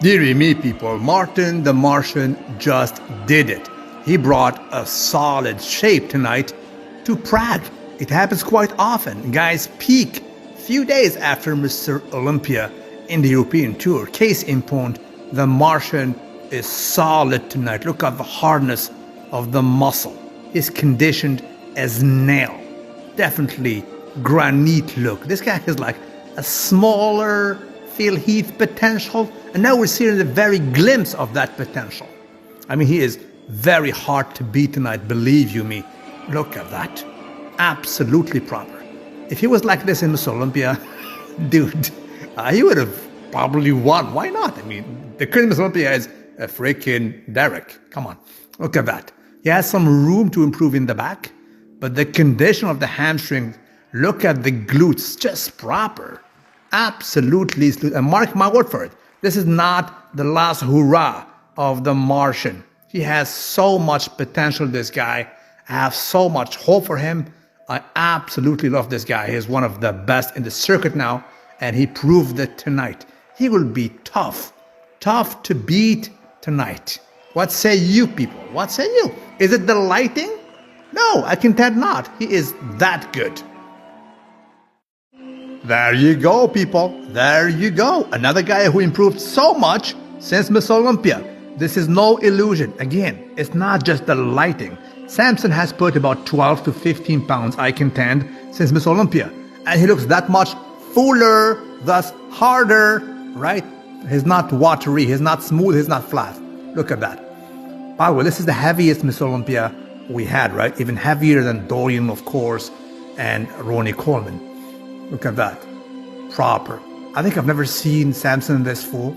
Dear me, people, Martin the Martian just did it. He brought a solid shape tonight to Prague. It happens quite often. Guys peak few days after Mr. Olympia in the European Tour. Case in point, the Martian is solid tonight. Look at the hardness of the muscle. He's conditioned as nail. Definitely granite look. This guy is like a smaller Phil Heath potential, and now we're seeing the very glimpse of that potential. I mean, he is very hard to beat tonight, believe you me. Look at that. Absolutely proper. If he was like this in Miss Olympia, dude, he would have probably won. Why not? I mean, the current Miss Olympia is a freaking Derek. Come on. Look at that. He has some room to improve in the back, but the condition of the hamstring, look at the glutes, just proper. Absolutely. And mark my word for it. This is not the last hurrah of the Martian. He has so much potential, this guy. I have so much hope for him. I absolutely love this guy. He is one of the best in the circuit now, and he proved it tonight. He will be tough to beat tonight. What say you, people? What say you? Is it the lighting? No, I contend not. He is that good. There you go, people. There you go. Another guy who improved so much since Miss Olympia. This is no illusion. Again, it's not just the lighting. Samson has put about 12 to 15 pounds, I contend, since Miss Olympia. And he looks that much fuller, thus harder, right? He's not watery, he's not smooth, he's not flat. Look at that. By the way, this is the heaviest Miss Olympia we had, right? Even heavier than Dorian, of course, and Ronnie Coleman. Look at that. Proper. I think I've never seen Samson this full.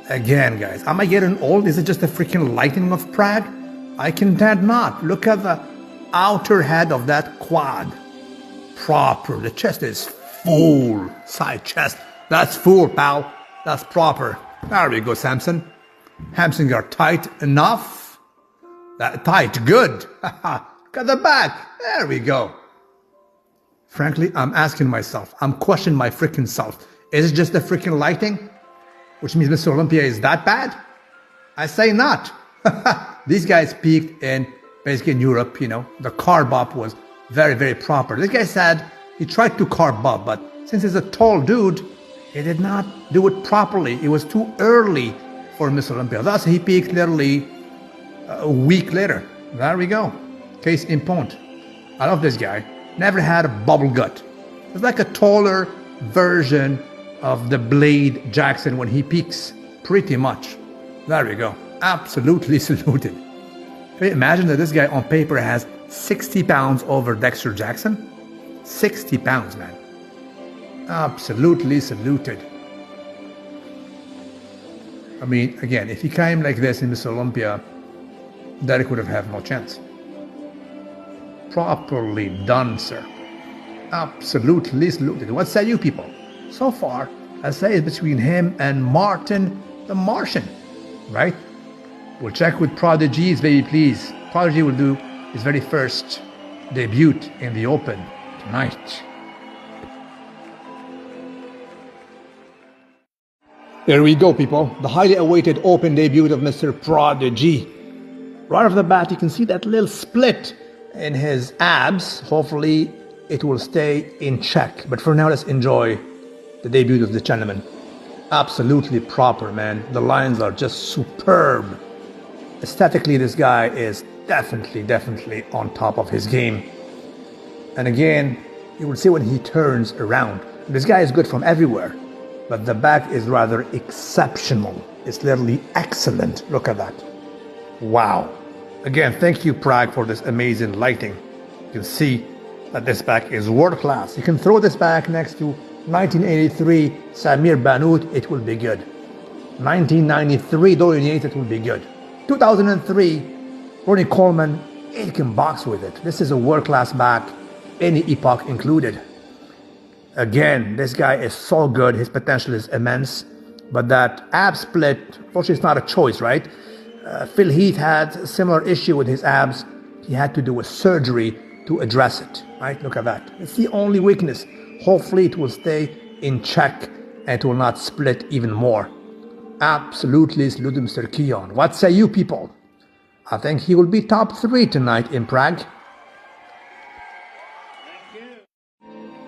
Again, guys, am I getting old? Is it just the freaking lighting of Prague? I contend not. Look at the outer head of that quad. Proper. The chest is full. Side chest. That's full, pal. That's proper. There we go, Samson. Hamstrings are tight enough. That tight. Good. Look at the back. There we go. Frankly, I'm asking myself. I'm questioning my freaking self. Is it just the freaking lighting? Which means Mr. Olympia is that bad? I say not. These guys peaked basically in Europe, you know. The carb up was very, very proper. This guy said he tried to carb up, but since he's a tall dude, he did not do it properly. It was too early for Mr. Olympia. Thus, he peaked literally a week later. There we go. Case in point. I love this guy. Never had a bubble gut. It's like a taller version of the Blade Jackson when he peaks, pretty much. There we go. Absolutely saluted. Can you imagine that this guy on paper has 60 pounds over Dexter Jackson? 60 pounds, man. Absolutely saluted. I mean, again, if he came like this in Miss Olympia, Derek would have had no chance. Properly done, sir. Absolutely saluted. What say you, people? So far, I say it's between him and Martin the Martian, right? We'll check with Prodigy's, baby, please. Prodigy will do his very first debut in the Open tonight. There we go, people. The highly awaited Open debut of Mr. Prodigy. Right off the bat, you can see that little split in his abs. Hopefully it will stay in check. But for now, let's enjoy the debut of the gentleman. Absolutely proper, man. The lines are just superb. Aesthetically, this guy is definitely on top of his game. And again, you will see when he turns around. This guy is good from everywhere, but the back is rather exceptional. It's literally excellent. Look at that. Wow. Again, thank you, Prague, for this amazing lighting. You can see that this back is world class. You can throw this back next to 1983 Samir Bannout, it will be good. 1993 Dorian Yates, it will be good. 2003 Ronnie Coleman, it can box with it. This is a world class back, any epoch included. Again, this guy is so good. His potential is immense. But that ab split, unfortunately, it's not a choice, right? Phil Heath had a similar issue with his abs. He had to do a surgery to address it, right? Look at that. It's the only weakness. Hopefully it will stay in check and it will not split even more. Absolutely salute Mr. Keone. What say you people? I think he will be top 3 tonight in Prague.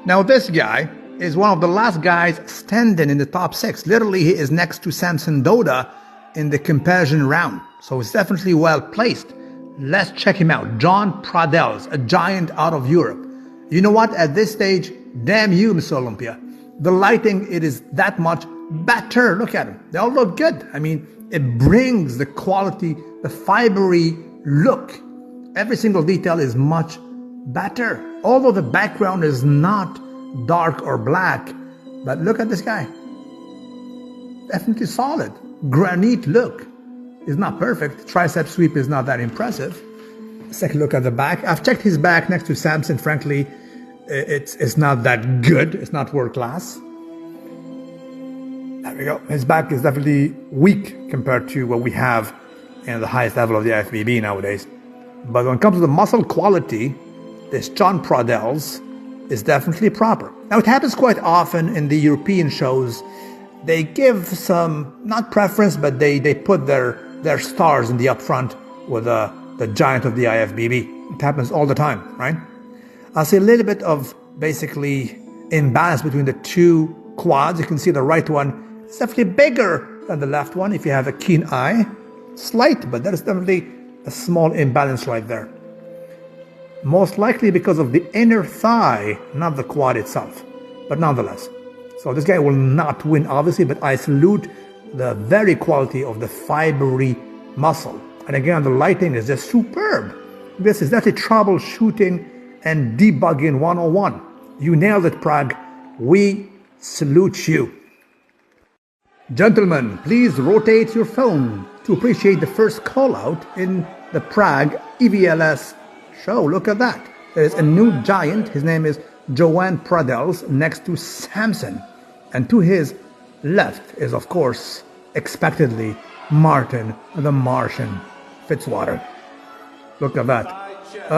Now this guy is one of the last guys standing in the top 6. Literally, he is next to Samson Dauda in the comparison round. So he's definitely well placed. Let's check him out. John Pradels, a giant out of Europe. You know what? At this stage, damn you, Miss Olympia. The lighting, it is that much better. Look at him. They all look good. I mean, it brings the quality, the fibery look. Every single detail is much better. Although the background is not dark or black, but look at this guy. Definitely solid. Granite look. Is not perfect. Tricep sweep is not that impressive. Let's take a look at the back. I've checked his back next to Samson. Frankly, it's not that good. It's not world class. There we go. His back is definitely weak compared to what we have in the highest level of the IFBB nowadays. But when it comes to the muscle quality, this John Pradels is definitely proper. Now, it happens quite often in the European shows. They give some, not preference, but they put their stars in the upfront with the giant of the IFBB. It happens all the time, right? I see a little bit of basically imbalance between the two quads. You can see the right one is definitely bigger than the left one if you have a keen eye. Slight, but there is definitely a small imbalance right there. Most likely because of the inner thigh, not the quad itself, but nonetheless. So this guy will not win, obviously, but I salute the very quality of the fibery muscle. And again, the lighting is just superb. This is definitely troubleshooting and debugging 101. You nailed it, Prague. We salute you. Gentlemen, please rotate your phone to appreciate the first call out in the Prague EVLS show. Look at that. There is a new giant. His name is Joanne Pradels next to Samson. And to his left is, of course, expectedly, Martin the Martian Fitzwater. Look at that.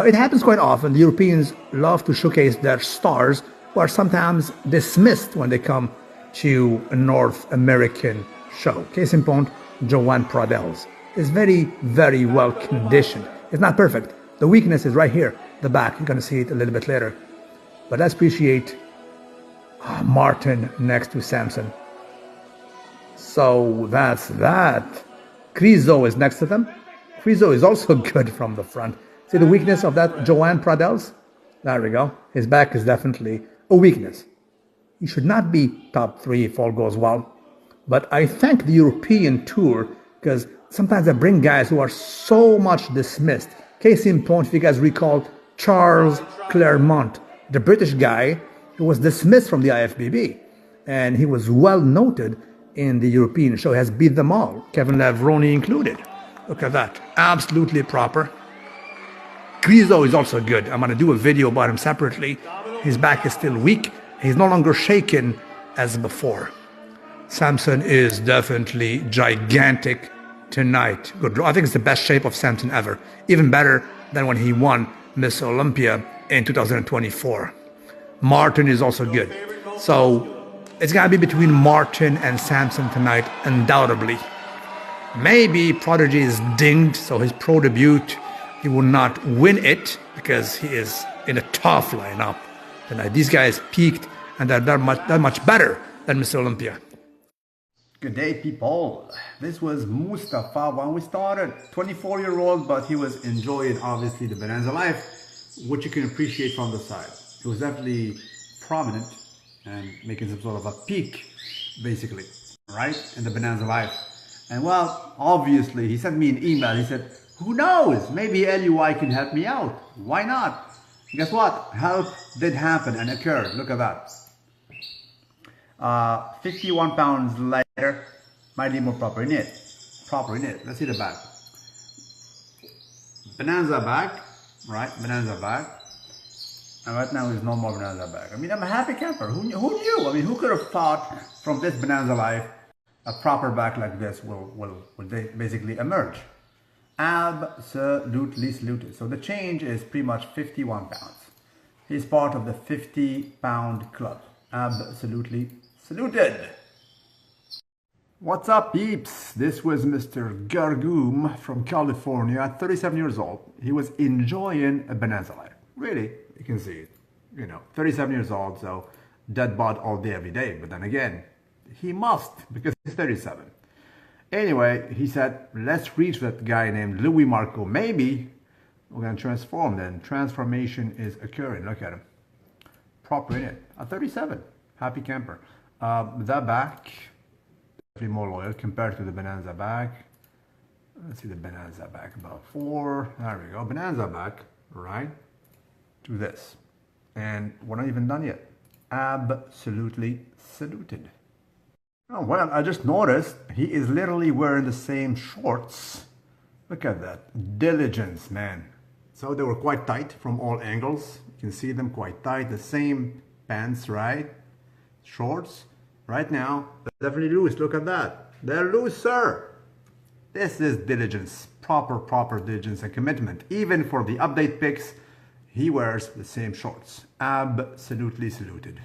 It happens quite often. The Europeans love to showcase their stars who are sometimes dismissed when they come to a North American show. Case in point, Joanne Pradels is very, very well conditioned. It's not perfect. The weakness is right here, the back. You're going to see it a little bit later. But let's appreciate Martin next to Samson. So that's that. Krizo is next to them. Krizo is also good from the front. See the weakness of that Joanne Pradels? There we go. His back is definitely a weakness. He should not be top 3 if all goes well. But I thank the European tour because sometimes I bring guys who are so much dismissed. Case in point, if you guys recall, Charles Claremont, the British guy who was dismissed from the IFBB. And he was well noted in the European show. He has beat them all, Kevin Lavroni included. Look at that. Absolutely proper. Krizo is also good. I'm going to do a video about him separately. His back is still weak. He's no longer shaken as before. Samson is definitely gigantic tonight. Good. I think it's the best shape of Samson ever. Even better than when he won Miss Olympia in 2024. Martin is also good. So it's going to be between Martin and Samson tonight, undoubtedly. Maybe Prodigy is dinged, so his pro debut, he will not win it because he is in a tough lineup tonight. These guys peaked and they're that much better than Mr. Olympia. Good day, people. This was Mustafa when we started. 24-year-old, but he was enjoying, obviously, the Bonanza life, which you can appreciate from the side. He was definitely prominent and making some sort of a peak, basically, right, in the Bonanza life. And well, obviously, he sent me an email. He said, who knows, maybe LUI can help me out. Why not? Guess what? Help did happen and occur. Look at that. 51 pounds lighter, might be more proper in it. Let's see the back. Bonanza back, right? Bonanza back. And right now there's no more Bonanza back. I mean, I'm a happy camper. Who knew? I mean, who could have thought from this Bonanza life a proper back like this will basically emerge? Absolutely saluted. So the change is pretty much 51 pounds. He's part of the 50-pound club. Absolutely saluted. What's up, peeps? This was Mr. Gargoom from California at 37 years old. He was enjoying a bonanza life. Really, you can see it. 37 years old, so dead bod all day, every day. But then again, he must because he's 37. Anyway, he said, let's reach that guy named Louis Marco. Maybe we're going to transform then. Transformation is occurring. Look at him. Proper in it. At 37. Happy camper. The back, definitely more loyal compared to the Bonanza back. Let's see the Bonanza back. About 4. There we go. Bonanza back, right? To this. And we're not even done yet. Absolutely saluted. Oh, well, I just noticed he is literally wearing the same shorts. Look at that. Diligence, man. So they were quite tight from all angles. You can see them quite tight. The same pants, right? Shorts. Right now, they're definitely loose. Look at that. They're loose, sir. This is diligence. Proper diligence and commitment. Even for the update pics, he wears the same shorts. Absolutely saluted.